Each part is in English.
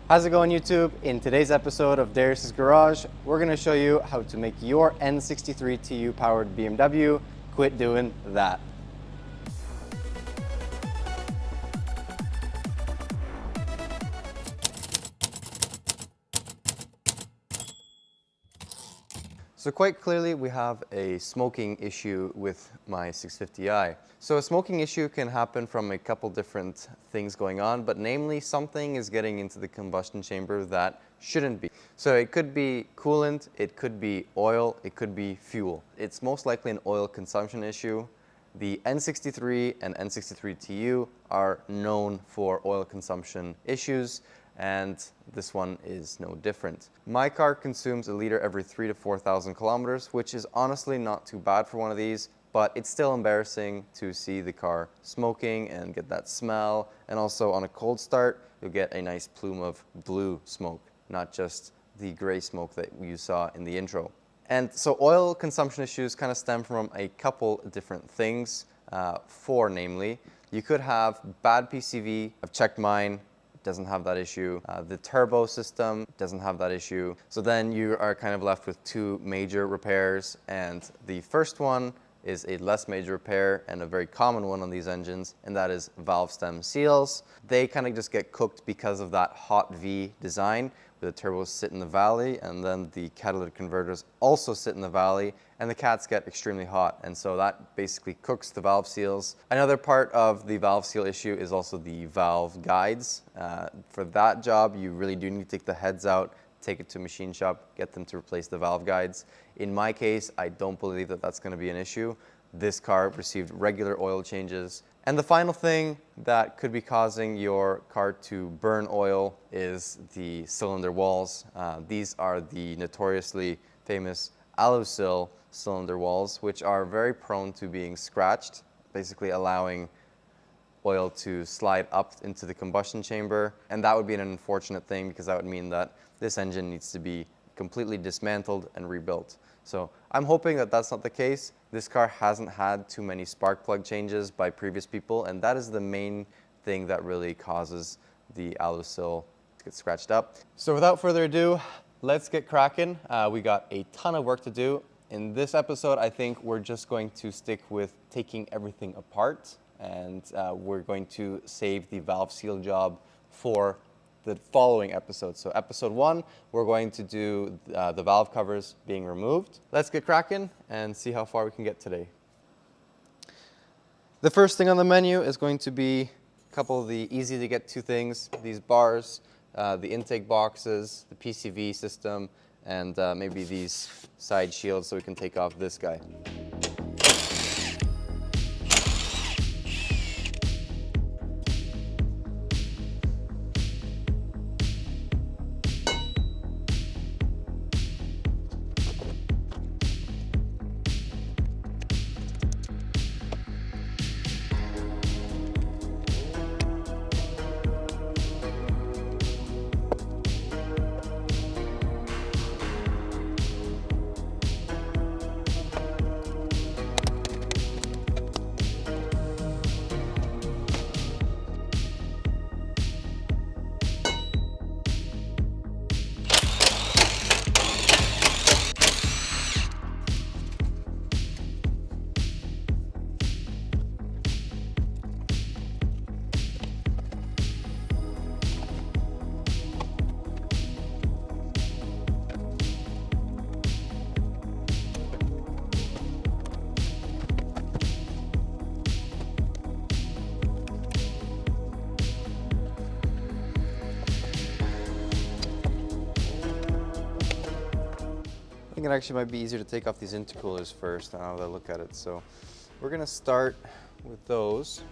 How's it going, YouTube? In today's episode of Darius's Garage, we're going to show you how to make your N63TU powered BMW quit doing that. So quite clearly we have a smoking issue with my 650i. So a smoking issue can happen from a couple different things going on, but namely something is getting into the combustion chamber that shouldn't be. So it could be coolant, it could be oil, it could be fuel. It's most likely an oil consumption issue. The N63 and N63TU are known for oil consumption issues, and this one is no different. My car consumes a liter every 3,000 to 4,000 kilometers, which is honestly not too bad for one of these, but it's still embarrassing to see the car smoking and get that smell. And also on a cold start, you'll get a nice plume of blue smoke, not just the gray smoke that you saw in the intro. And so oil consumption issues kind of stem from a couple different things. Four, namely, you could have bad PCV. I've checked mine. Doesn't have that issue. The turbo system doesn't have that issue. So then you are kind of left with two major repairs, and the first one is a less major repair and a very common one on these engines, and that is valve stem seals. They kind of just get cooked because of that hot V design, where the turbos sit in the valley and then the catalytic converters also sit in the valley, and the cats get extremely hot, and so that basically cooks the valve seals. Another part of the valve seal issue is also the valve guides. For that job, you really do need to take the heads out, take it to a machine shop, get them to replace the valve guides. In my case, I don't believe that that's going to be an issue. This car received regular oil changes. And the final thing that could be causing your car to burn oil is the cylinder walls. These are the notoriously famous alusil cylinder walls, which are very prone to being scratched, basically allowing oil to slide up into the combustion chamber. And that would be an unfortunate thing, because that would mean that this engine needs to be completely dismantled and rebuilt. So I'm hoping that that's not the case. This car hasn't had too many spark plug changes by previous people, and that is the main thing that really causes the alusil to get scratched up. So without further ado, let's get cracking. We got a ton of work to do. In this episode, I think we're just going to stick with taking everything apart, and we're going to save the valve seal job for the following episode. So episode 1, we're going to do the valve covers being removed. Let's get cracking and see how far we can get today. The first thing on the menu is going to be a couple of the easy to get to things. These bars, the intake boxes, the PCV system, and maybe these side shields so we can take off this guy. I think it actually might be easier to take off these intercoolers first, now that I look at it. So we're going to start with those.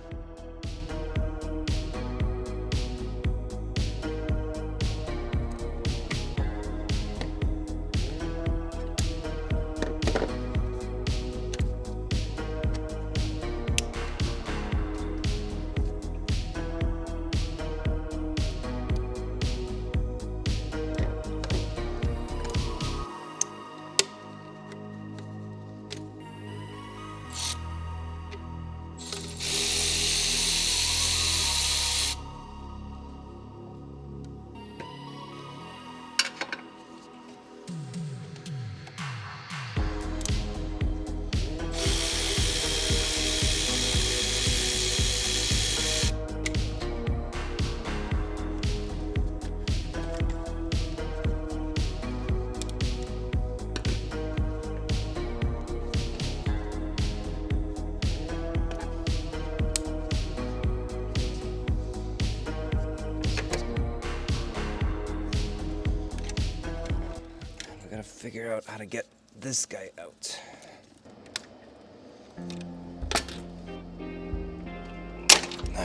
figure out how to get this guy out.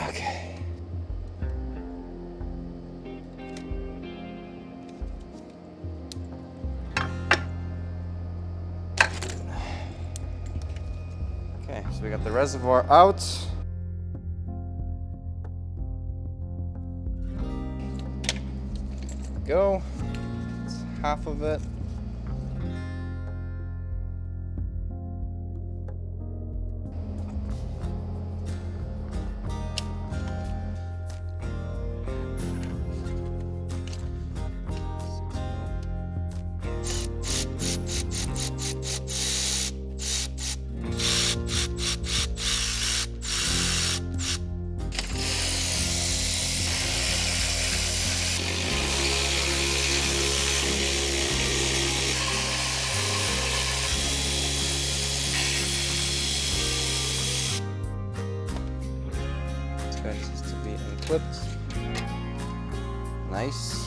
Okay. Okay, so we got the reservoir out. Go. It's half of it. This is to be unclipped. Nice.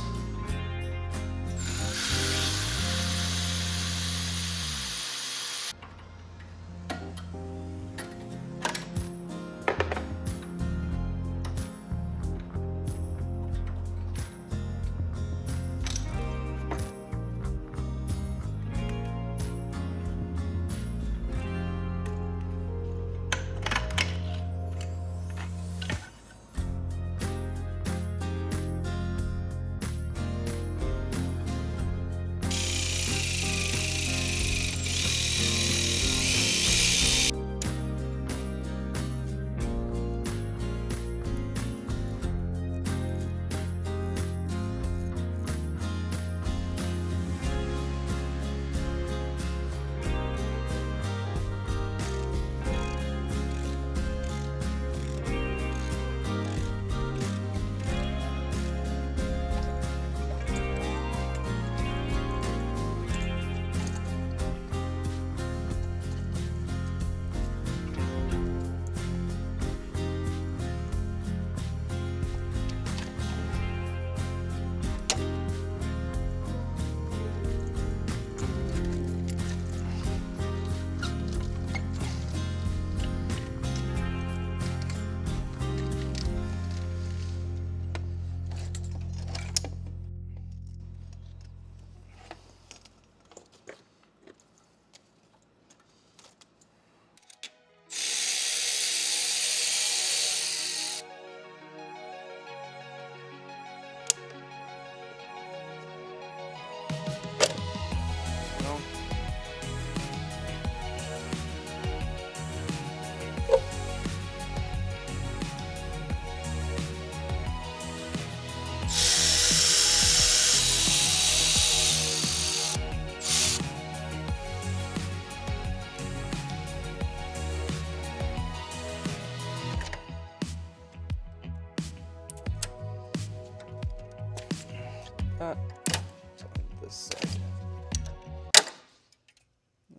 That on this side.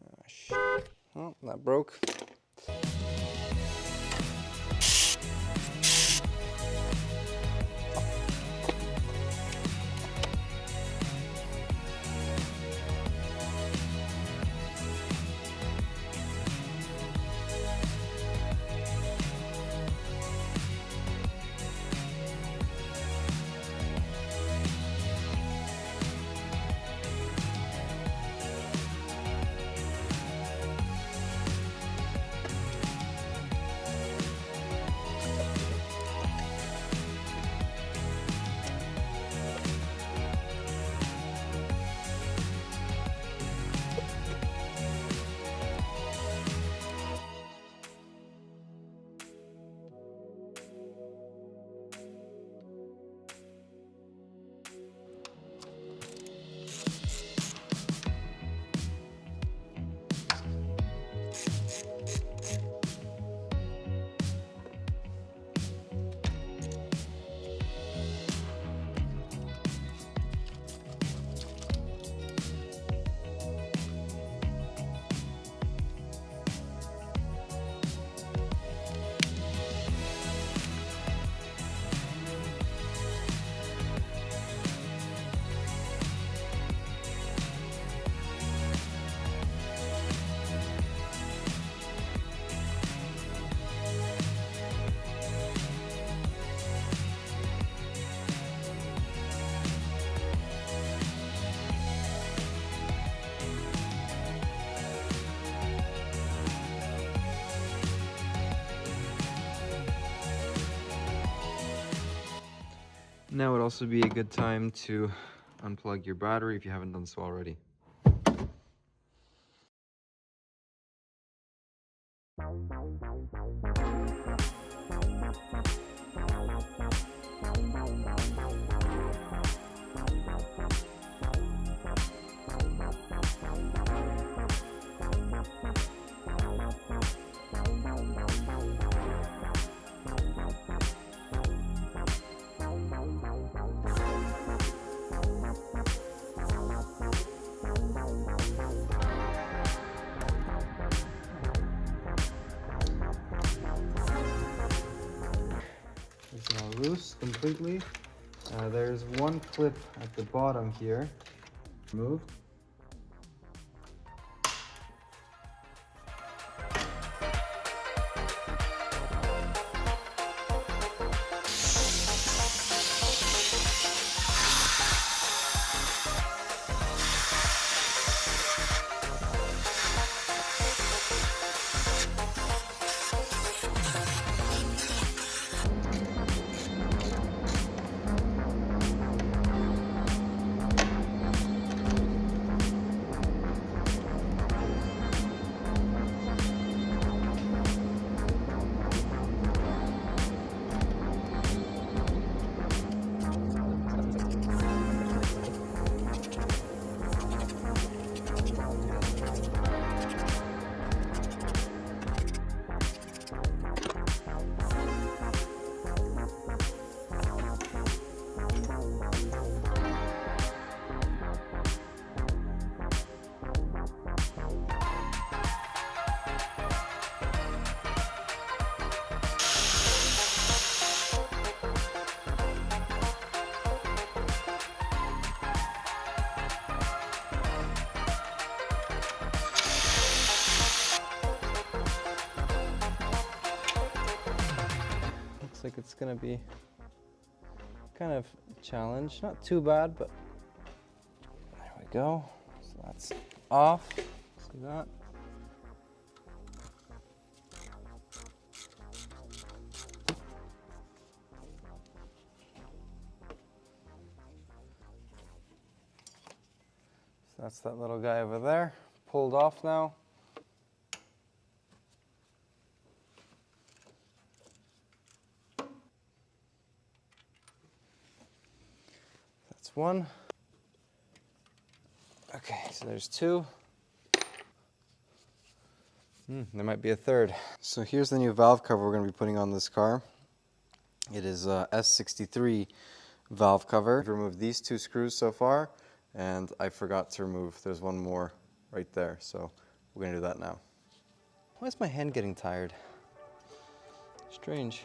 Oh, shit. Oh, that broke. Now would also be a good time to unplug your battery if you haven't done so already. It's now loose completely. There's one clip at the bottom here. Removed. Looks like it's gonna be kind of a challenge. Not too bad, but there we go. So that's off. See that? So that's that little guy over there, pulled off now. That's one. Okay, so there's two. There might be a third. So here's the new valve cover we're going to be putting on this car. It is a S63 valve cover. I've removed these two screws so far, and I forgot to remove, there's one more right there, so we're going to do that now. Why is my hand getting tired? Strange.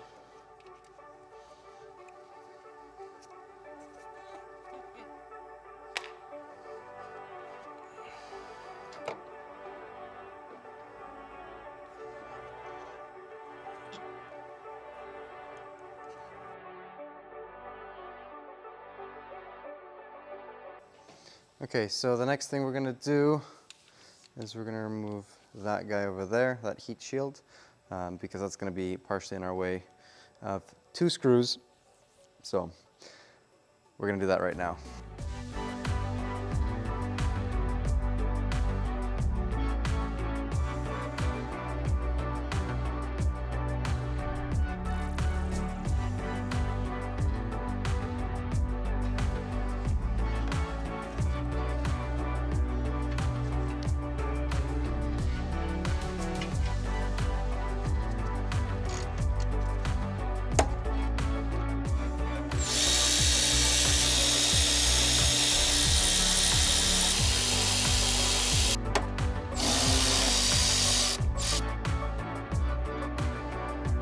Okay, so the next thing we're going to do is we're going to remove that guy over there, that heat shield, because that's going to be partially in our way of two screws. So we're going to do that right now.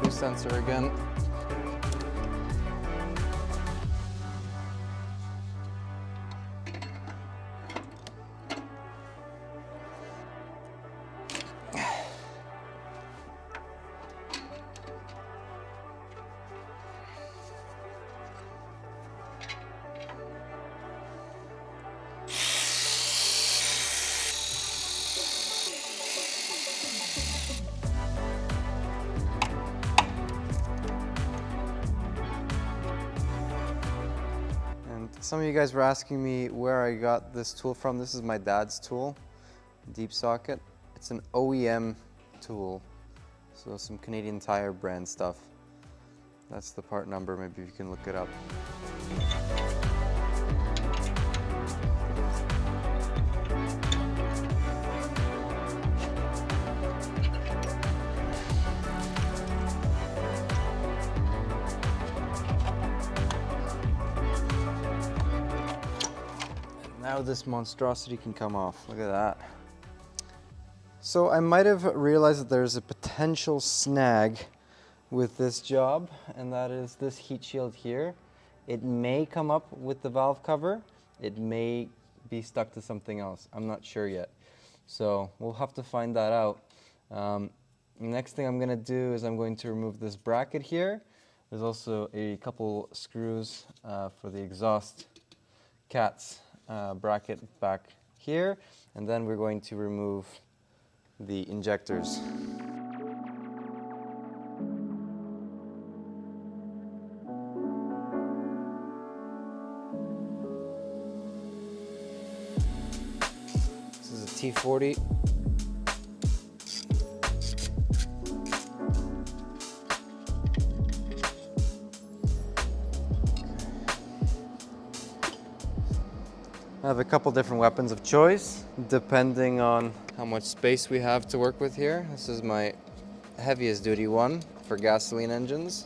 Sensor again. Some of you guys were asking me where I got this tool from. This is my dad's tool, deep socket. It's an OEM tool, so some Canadian Tire brand stuff. That's the part number, maybe you can look it up. Now this monstrosity can come off. Look at that. So I might have realized that there's a potential snag with this job, and that is this heat shield here. It may come up with the valve cover. It may be stuck to something else. I'm not sure yet. So we'll have to find that out. Next thing I'm gonna do is I'm going to remove this bracket here. There's also a couple screws for the exhaust cat's bracket back here, and then we're going to remove the injectors. This is a T40. I have a couple different weapons of choice, depending on how much space we have to work with here. This is my heaviest duty one for gasoline engines.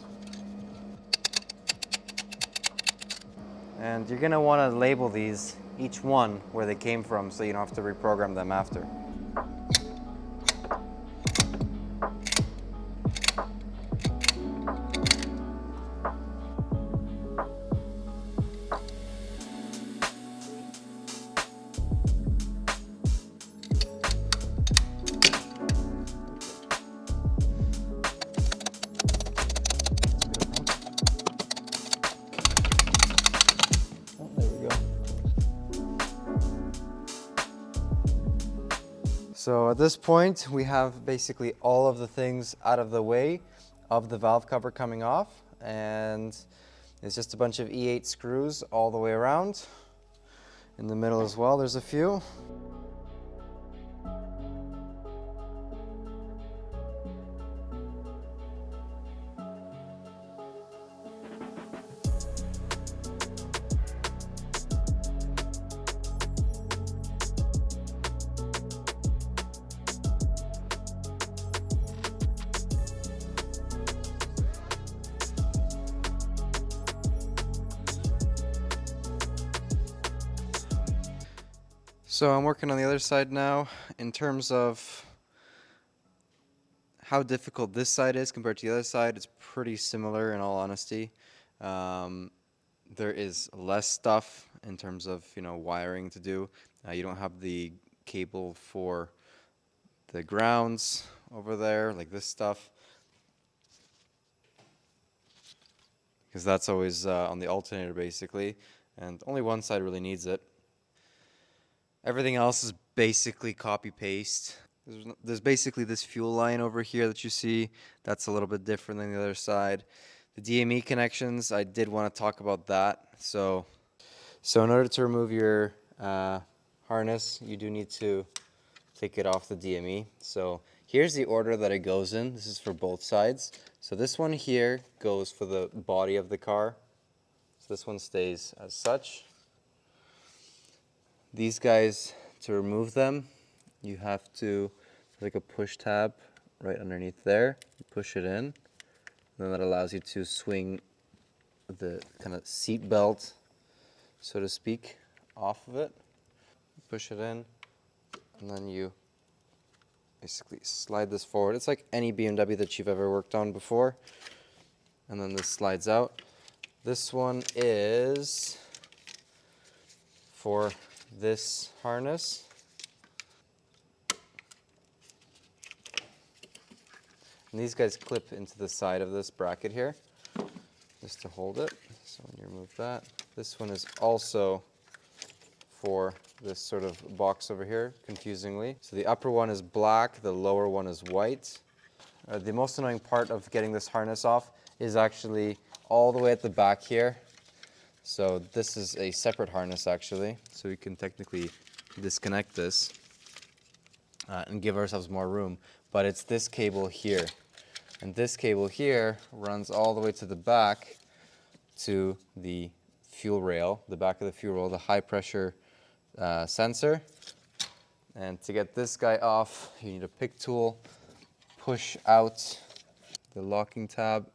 And you're gonna wanna label these, each one, where they came from, so you don't have to reprogram them after. So at this point, we have basically all of the things out of the way of the valve cover coming off, and it's just a bunch of E8 screws all the way around. In the middle as well, there's a few. So I'm working on the other side now. In terms of how difficult this side is compared to the other side, it's pretty similar in all honesty. There is less stuff in terms of wiring to do. You don't have the cable for the grounds over there, like this stuff, because that's always on the alternator basically, and only one side really needs it. Everything else is basically copy-paste. There's basically this fuel line over here that you see. That's a little bit different than the other side. The DME connections, I did want to talk about that. So in order to remove your harness, you do need to take it off the DME. So here's the order that it goes in. This is for both sides. So this one here goes for the body of the car. So this one stays as such. These guys, to remove them, you have to, like a push tab right underneath there. You push it in, and then that allows you to swing the kind of seat belt, so to speak, off of it. Push it in, and then you basically slide this forward. It's like any BMW that you've ever worked on before. And then this slides out. This one is for this harness. And these guys clip into the side of this bracket here, just to hold it. So when you remove that, this one is also for this sort of box over here, confusingly. So the upper one is black, the lower one is white. The most annoying part of getting this harness off is actually all the way at the back here. So this is a separate harness actually, so we can technically disconnect this and give ourselves more room. But it's this cable here. And this cable here runs all the way to the back to the fuel rail, the back of the fuel rail, the high pressure sensor. And to get this guy off, you need a pick tool, push out the locking tab,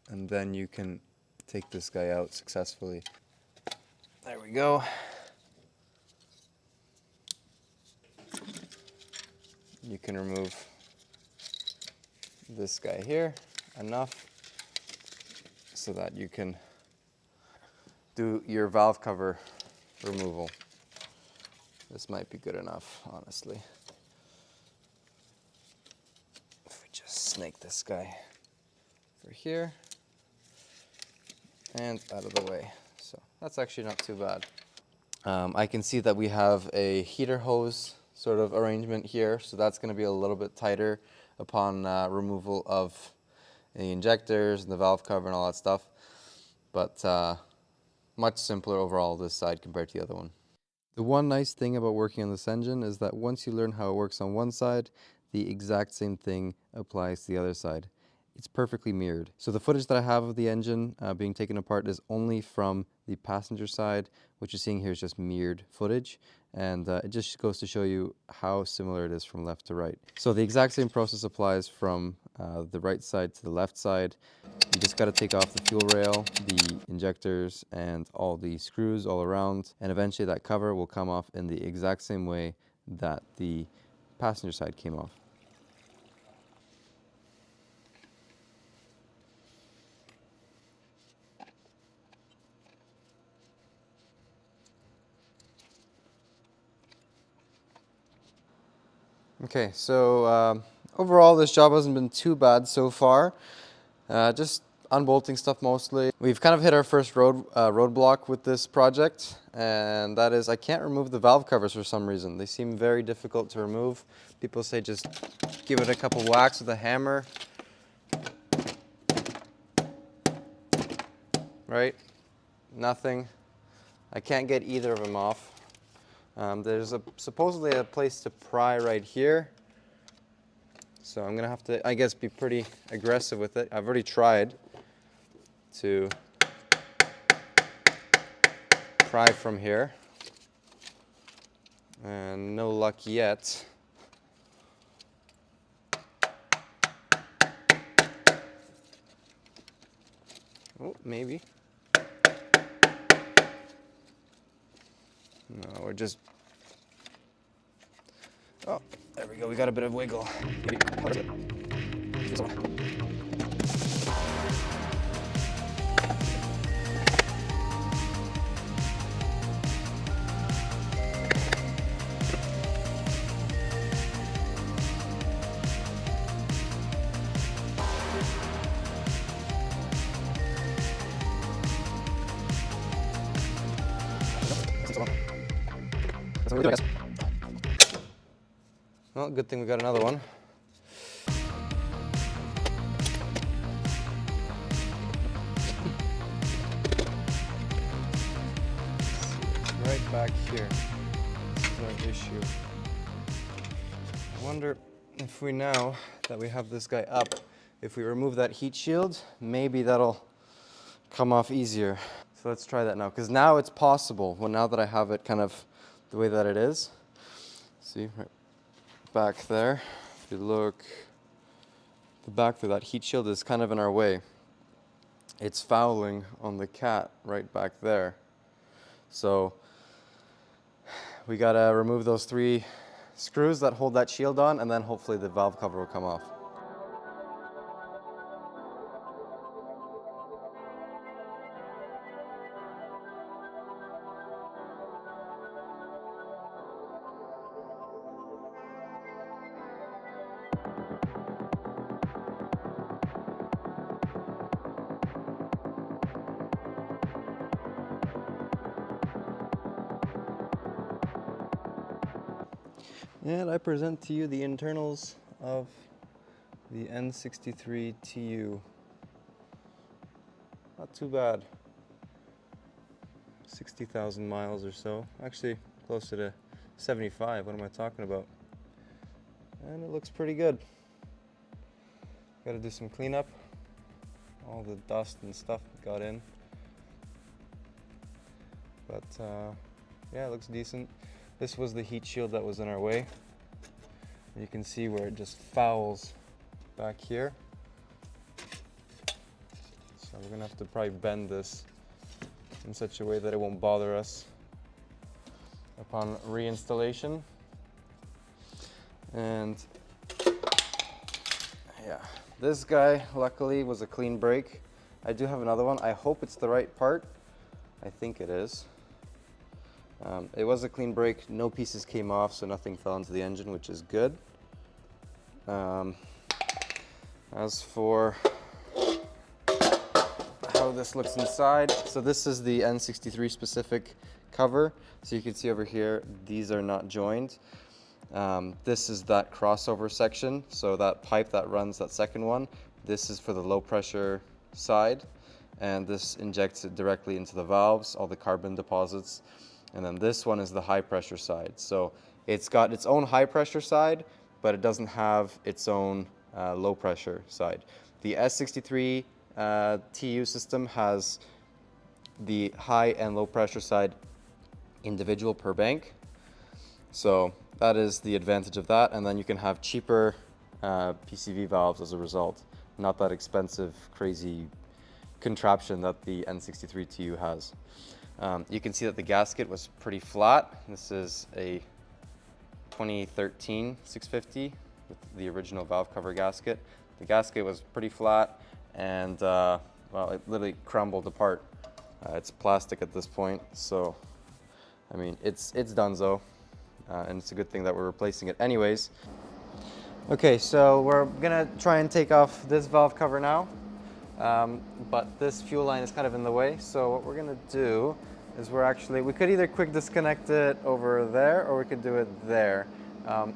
and then you can take this guy out successfully. There we go. You can remove this guy here enough so that you can do your valve cover removal. This might be good enough, honestly. If we just snake this guy over here and out of the way. So that's actually not too bad. I can see that we have a heater hose sort of arrangement here, so that's going to be a little bit tighter upon removal of the injectors and the valve cover and all that stuff, but much simpler overall this side compared to the other one. The one nice thing about working on this engine is that once you learn how it works on one side, the exact same thing applies to the other side. It's perfectly mirrored. So the footage that I have of the engine being taken apart is only from the passenger side. What you're seeing here is just mirrored footage, and it just goes to show you how similar it is from left to right. So the exact same process applies from the right side to the left side. You just got to take off the fuel rail, the injectors, and all the screws all around, and eventually that cover will come off in the exact same way that the passenger side came off. Okay, so overall this job hasn't been too bad so far. Just unbolting stuff mostly. We've kind of hit our first roadblock with this project, and that is I can't remove the valve covers for some reason. They seem very difficult to remove. People say just give it a couple whacks with a hammer. Right? Nothing. I can't get either of them off. There's supposedly a place to pry right here. So I'm gonna have to, I guess, be pretty aggressive with it. I've already tried to pry from here, and no luck yet. Oh, maybe. No, we're just, oh, there we go, we got a bit of wiggle. Well, good thing we got another one. Right back here is our issue. I wonder if we now that we have this guy up, if we remove that heat shield, maybe that'll come off easier. So let's try that now, because now it's possible. Well, now that I have it kind of the way that it is. See, right back there. If you look, the back there, that heat shield is kind of in our way. It's fouling on the cat right back there. So we gotta remove those 3 screws that hold that shield on, and then hopefully the valve cover will come off. And I present to you the internals of the N63TU. not too bad. 60,000 miles or so. Actually, closer to 75. What am I talking about? And it looks pretty good. Got to do some cleanup. All the dust and stuff got in. But yeah, it looks decent. This was the heat shield that was in our way. You can see where it just fouls back here. So we're gonna have to probably bend this in such a way that it won't bother us upon reinstallation. And yeah, this guy luckily was a clean break. I do have another one. I hope it's the right part. I think it is. It was a clean break. No pieces came off, so nothing fell into the engine, which is good. As for how this looks inside, so this is the N63 specific cover. So you can see over here, these are not joined. This is that crossover section. So that pipe that runs that second one, this is for the low pressure side. And this injects it directly into the valves, all the carbon deposits. And then this one is the high pressure side. So it's got its own high pressure side, but it doesn't have its own low pressure side. The N63TU system has the high and low pressure side individual per bank. So that is the advantage of that. And then you can have cheaper PCV valves as a result. Not that expensive, crazy contraption that the N63TU has. You can see that the gasket was pretty flat. This is a 2013 650 with the original valve cover gasket. The gasket was pretty flat and well, it literally crumbled apart. It's plastic at this point, so I mean it's donezo, and it's a good thing that we're replacing it anyways. Okay, so we're gonna try and take off this valve cover now. But this fuel line is kind of in the way, so what we're gonna do is we could either quick disconnect it over there or we could do it there.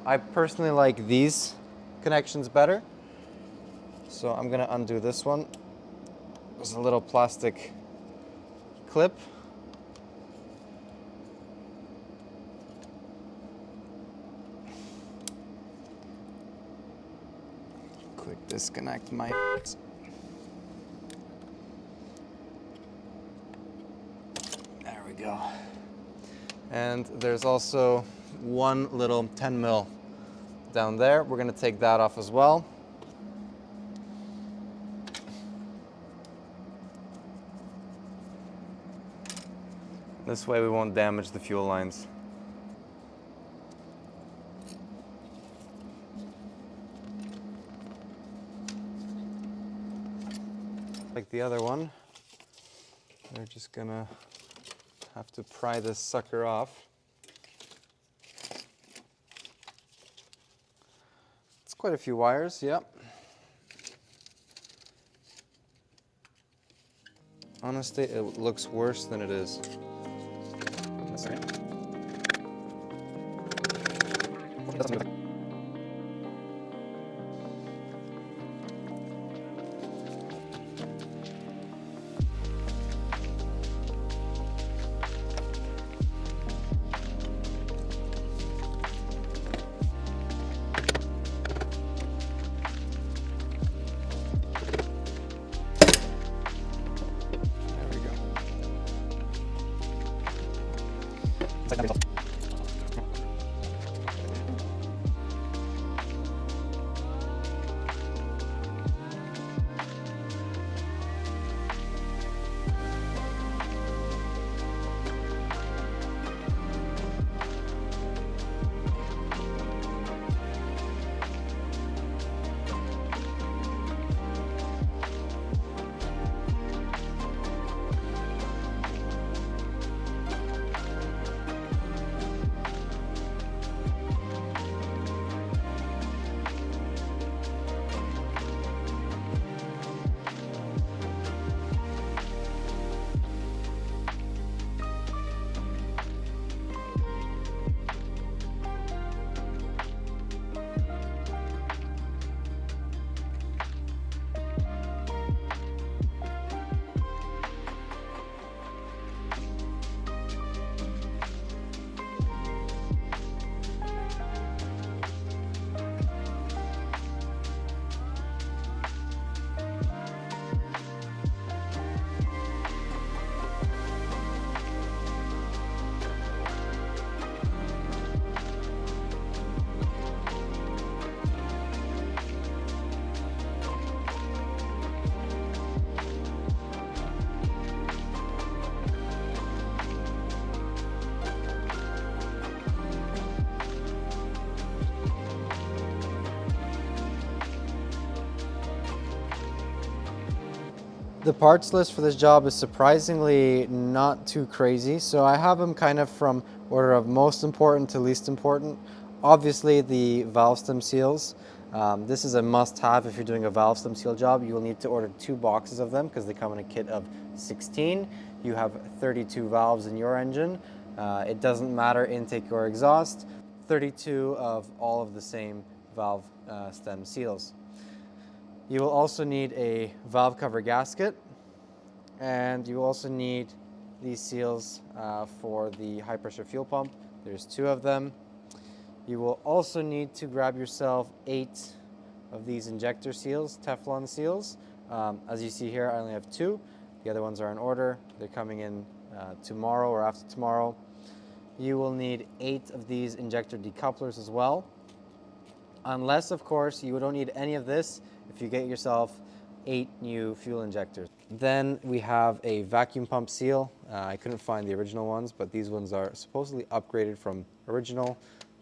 I personally like these connections better, so I'm gonna undo this one. There's a little plastic clip. Quick disconnect my go. And there's also one little 10 mil down there. We're going to take that off as well. This way we won't damage the fuel lines. Like the other one, we're just gonna have to pry this sucker off. It's quite a few wires, yep. Honestly, it looks worse than it is. That's right. The parts list for this job is surprisingly not too crazy, so I have them kind of from order of most important to least important. Obviously, the valve stem seals. This is a must-have if you're doing a valve stem seal job. You will need to order 2 boxes of them because they come in a kit of 16. You have 32 valves in your engine. It doesn't matter intake or exhaust. 32 of all of the same valve stem seals. You will also need a valve cover gasket, and you also need these seals for the high pressure fuel pump. There's 2 of them. You will also need to grab yourself 8 of these injector seals, Teflon seals. As you see here, I only have 2. The other ones are in order. They're coming in tomorrow or after tomorrow. You will need 8 of these injector decouplers as well. Unless, of course, you don't need any of this if you get yourself 8 new fuel injectors. Then we have a vacuum pump seal. I couldn't find the original ones, but these ones are supposedly upgraded from original.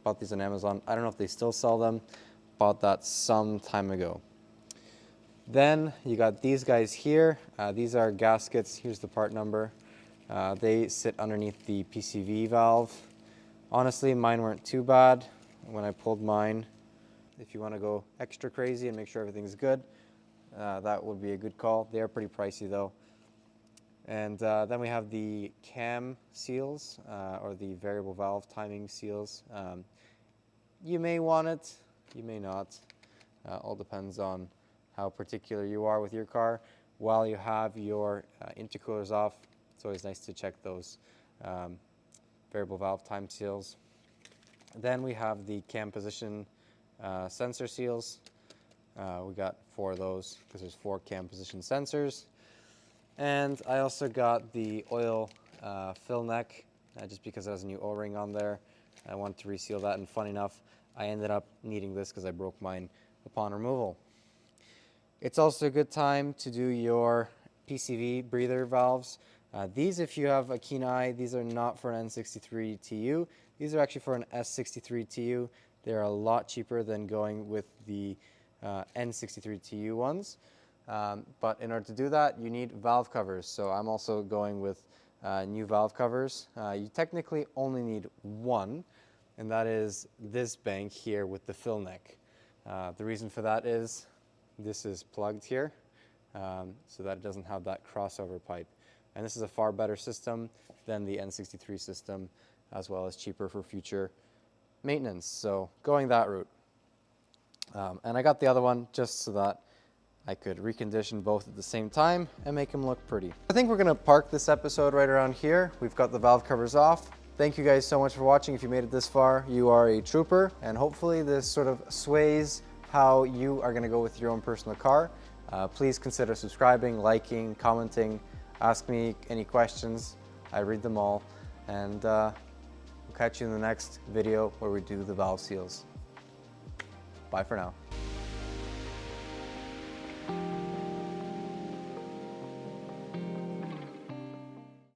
Bought these on Amazon. I don't know if they still sell them. Bought that some time ago. Then you got these guys here. These are gaskets. Here's the part number. They sit underneath the PCV valve. Honestly, mine weren't too bad when I pulled mine. If you want to go extra crazy and make sure everything's good, that would be a good call. They are pretty pricey though. And then we have the cam seals, or the variable valve timing seals. You may want it, you may not. All depends on how particular you are with your car. While you have your intercoolers off, it's always nice to check those variable valve time seals. Then we have the cam position sensor seals. We got 4 of those because there's 4 cam position sensors. And I also got the oil fill neck just because it has a new O-ring on there. I wanted to reseal that, and fun enough, I ended up needing this because I broke mine upon removal. It's also a good time to do your PCV breather valves. These, if you have a keen eye, these are not for an N63TU. These are actually for an S63TU. They're a lot cheaper than going with the N63TU ones. But in order to do that, you need valve covers. So I'm also going with new valve covers. You technically only need 1, and that is this bank here with the fill neck. The reason for that is this is plugged here, so that it doesn't have that crossover pipe. And this is a far better system than the N63 system, as well as cheaper for future maintenance. So going that route. And I got the other one just so that I could recondition both at the same time and make them look pretty. I think we're gonna park this episode right around here. We've got the valve covers off. Thank you guys so much for watching. If you made it this far, you are a trooper, and hopefully this sort of sways how you are gonna go with your own personal car. Please consider subscribing, liking, commenting, ask me any questions. I read them all, and we'll catch you in the next video where we do the valve seals. Bye for now.